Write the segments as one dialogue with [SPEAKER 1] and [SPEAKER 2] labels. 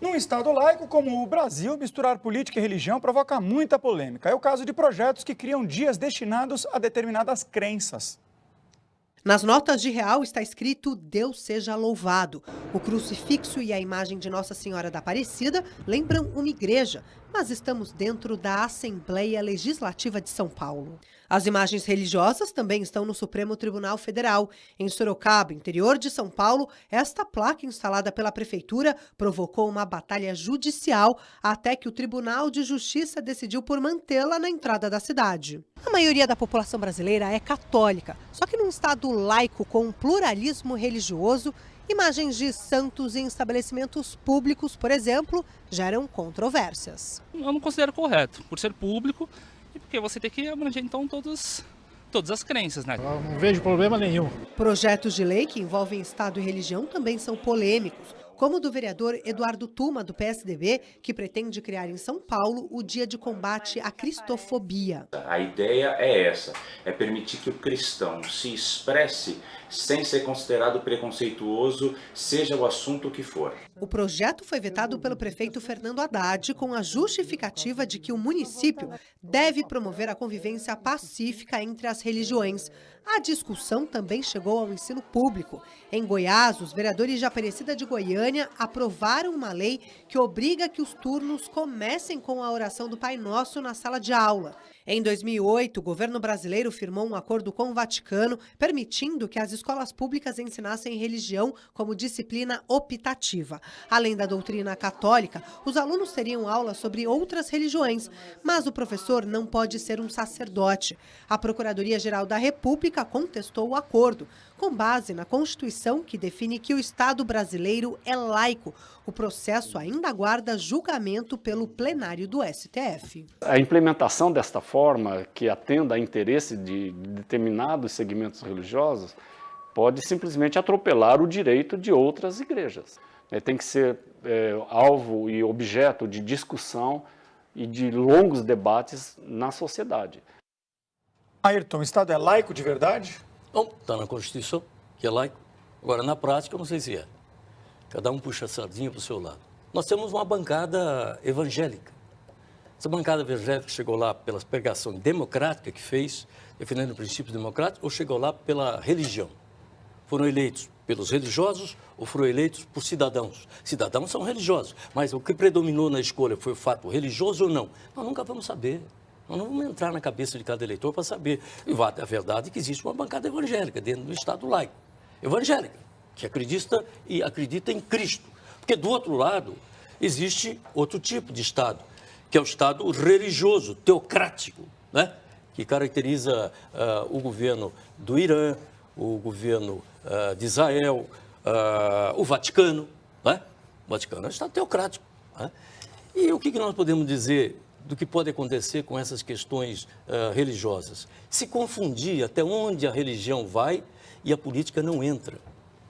[SPEAKER 1] Num Estado laico como o Brasil, misturar política e religião provoca muita polêmica. É o caso de projetos que criam dias destinados a determinadas crenças.
[SPEAKER 2] Nas notas de real está escrito Deus seja louvado. O crucifixo e a imagem de Nossa Senhora da Aparecida lembram uma igreja, mas estamos dentro da Assembleia Legislativa de São Paulo. As imagens religiosas também estão no Supremo Tribunal Federal. Em Sorocaba, interior de São Paulo, esta placa instalada pela Prefeitura provocou uma batalha judicial até que o Tribunal de Justiça decidiu por mantê-la na entrada da cidade. A maioria da população brasileira é católica, só que num Estado laico com um pluralismo religioso, imagens de santos em estabelecimentos públicos, por exemplo, geram controvérsias.
[SPEAKER 3] Eu não considero correto, por ser público e porque você tem que abranger então todas as crenças, né?
[SPEAKER 4] Eu não vejo problema nenhum.
[SPEAKER 2] Projetos de lei que envolvem Estado e religião também são polêmicos, como o do vereador Eduardo Tuma, do PSDB, que pretende criar em São Paulo o Dia de Combate à Cristofobia.
[SPEAKER 5] A ideia é essa, é permitir que o cristão se expresse sem ser considerado preconceituoso, seja o assunto que for.
[SPEAKER 2] O projeto foi vetado pelo prefeito Fernando Haddad com a justificativa de que o município deve promover a convivência pacífica entre as religiões. A discussão também chegou ao ensino público. Em Goiás, os vereadores de Aparecida de Goiânia aprovaram uma lei que obriga que os turnos comecem com a oração do Pai Nosso na sala de aula. Em 2008, o governo brasileiro firmou um acordo com o Vaticano, permitindo que as escolas públicas ensinassem religião como disciplina optativa. Além da doutrina católica, os alunos teriam aulas sobre outras religiões, mas o professor não pode ser um sacerdote. A Procuradoria-Geral da República contestou o acordo, com base na Constituição que define que o Estado brasileiro é laico. O processo ainda aguarda julgamento pelo plenário do STF.
[SPEAKER 6] A implementação desta forma, que atenda a interesse de determinados segmentos religiosos, pode simplesmente atropelar o direito de outras igrejas. Tem que ser alvo e objeto de discussão e de longos debates na sociedade.
[SPEAKER 1] Ayrton, o Estado é laico de verdade?
[SPEAKER 7] Bom, está na Constituição, que é laico. Agora, na prática, eu não sei se é. Cada um puxa a sardinha para o seu lado. Nós temos uma bancada evangélica. Essa bancada evangélica chegou lá pela pregação democrática que fez, defendendo princípios democráticos, ou chegou lá pela religião? Foram eleitos pelos religiosos ou foram eleitos por cidadãos? Cidadãos são religiosos, mas o que predominou na escolha foi o fato religioso ou não? Nós nunca vamos saber. Nós não vamos entrar na cabeça de cada eleitor para saber. E a verdade é que existe uma bancada evangélica dentro do Estado laico. Evangélica, que acredita em Cristo. Porque do outro lado existe outro tipo de Estado, que é o Estado religioso, teocrático, né? Que caracteriza o governo do Irã, o governo de Israel, o Vaticano, né? O Vaticano é um Estado teocrático. Né? E o que nós podemos dizer do que pode acontecer com essas questões religiosas? Se confundir até onde a religião vai e a política não entra.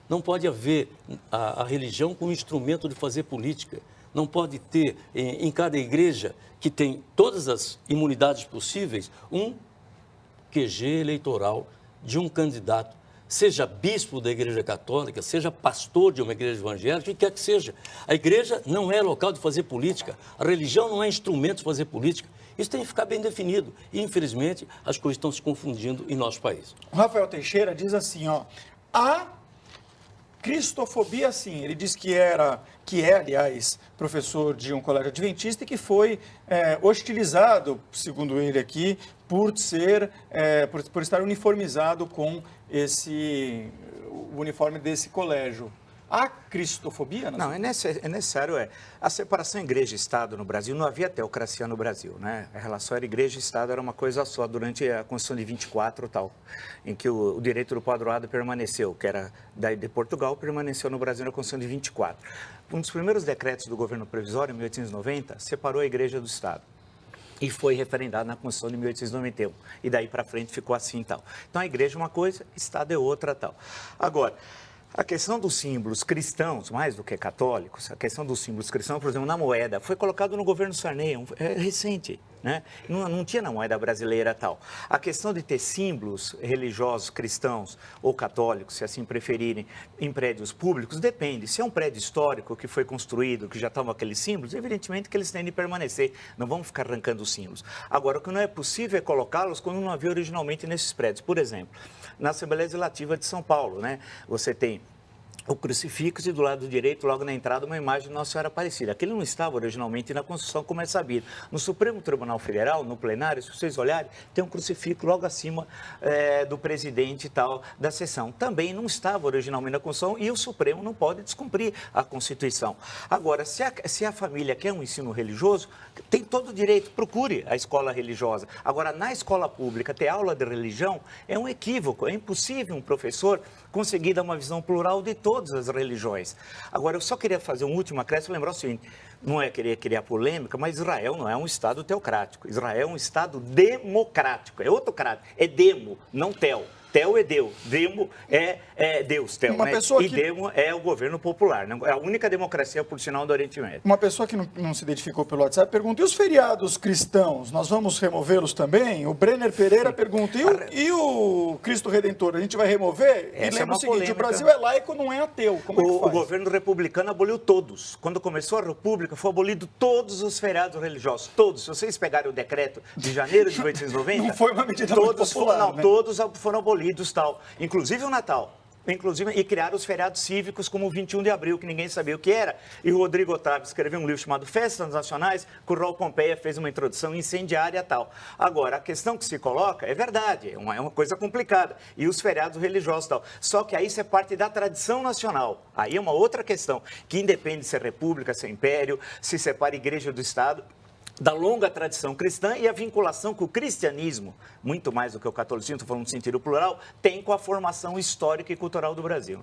[SPEAKER 7] Não pode haver a religião como instrumento de fazer política. Não pode ter em cada igreja, que tem todas as imunidades possíveis, um QG eleitoral de um candidato, seja bispo da Igreja Católica, seja pastor de uma igreja evangélica, o que quer que seja. A igreja não é local de fazer política, a religião não é instrumento de fazer política. Isso tem que ficar bem definido. E, infelizmente, as coisas estão se confundindo em nosso país.
[SPEAKER 1] O Rafael Teixeira diz assim, ó, a cristofobia, sim, ele diz que é, aliás, professor de um colégio adventista e que foi hostilizado, segundo ele aqui, por estar uniformizado com o uniforme desse colégio. Há cristofobia?
[SPEAKER 8] Não, é necessário. A separação igreja e Estado no Brasil, não havia teocracia no Brasil, né? A relação era igreja e Estado era uma coisa só durante a Constituição de 24 e tal, em que o direito do padroado permaneceu, que era de Portugal, permaneceu no Brasil na Constituição de 24. Um dos primeiros decretos do governo provisório, em 1890, separou a igreja do Estado. E foi referendado na Constituição de 1891. E daí para frente ficou assim e tal. Então, a igreja é uma coisa, Estado é outra tal. Agora, A questão dos símbolos cristãos, mais do que católicos, a questão dos símbolos cristãos, por exemplo, na moeda, foi colocado no governo Sarney, é recente, né? Não tinha na moeda brasileira tal. A questão de ter símbolos religiosos cristãos ou católicos, se assim preferirem, em prédios públicos, depende. Se é um prédio histórico que foi construído, que já estão aqueles símbolos, evidentemente que eles têm de permanecer, não vamos ficar arrancando os símbolos. Agora, o que não é possível é colocá-los quando não havia originalmente nesses prédios. Por exemplo, na Assembleia Legislativa de São Paulo, né? Você tem o crucifixo e do lado direito, logo na entrada, uma imagem de Nossa Senhora Aparecida. Aquele não estava originalmente na Constituição, como é sabido. No Supremo Tribunal Federal, no plenário, se vocês olharem, tem um crucifixo logo acima do presidente e tal da sessão. Também não estava originalmente na Constituição e o Supremo não pode descumprir a Constituição. Agora, se a família quer um ensino religioso, tem todo o direito, procure a escola religiosa. Agora, na escola pública, ter aula de religião é um equívoco. É impossível um professor conseguir dar uma visão plural de todas as religiões. Agora, eu só queria fazer um último acréscimo, lembrar o seguinte, não é querer criar polêmica, mas Israel não é um Estado teocrático. Israel é um Estado democrático, é autocrático, é demo, não tel. Tel é Deus, demo é Deus, tel, né? E demo é o governo popular, né? É a única democracia, por sinal, do Oriente Médio.
[SPEAKER 1] Uma pessoa que não se identificou pelo WhatsApp pergunta, e os feriados cristãos, nós vamos removê-los também? O Brenner Pereira pergunta, e o Cristo Redentor, a gente vai remover?
[SPEAKER 8] Essa
[SPEAKER 1] e lembra o seguinte,
[SPEAKER 8] polêmica.
[SPEAKER 1] O Brasil é laico, não é ateu, como é que faz?
[SPEAKER 8] O governo republicano aboliu todos. Quando começou a República, foi abolido todos os feriados religiosos, todos. Se vocês pegarem o decreto de janeiro de 1890...
[SPEAKER 1] Não foi uma medida
[SPEAKER 8] todos
[SPEAKER 1] muito popular,
[SPEAKER 8] foram, não,
[SPEAKER 1] né?
[SPEAKER 8] Todos foram abolidos, tal. Inclusive o Natal. E criaram os feriados cívicos como o 21 de abril, que ninguém sabia o que era. E o Rodrigo Otávio escreveu um livro chamado Festas Nacionais, que o Raul Pompeia fez uma introdução incendiária e tal. Agora, a questão que se coloca é verdade, é uma coisa complicada. E os feriados religiosos e tal. Só que aí isso é parte da tradição nacional. Aí é uma outra questão, que independe se é república, se é império, se separa igreja do Estado, da longa tradição cristã e a vinculação que o cristianismo, muito mais do que o catolicismo, estou falando no sentido plural, tem com a formação histórica e cultural do Brasil.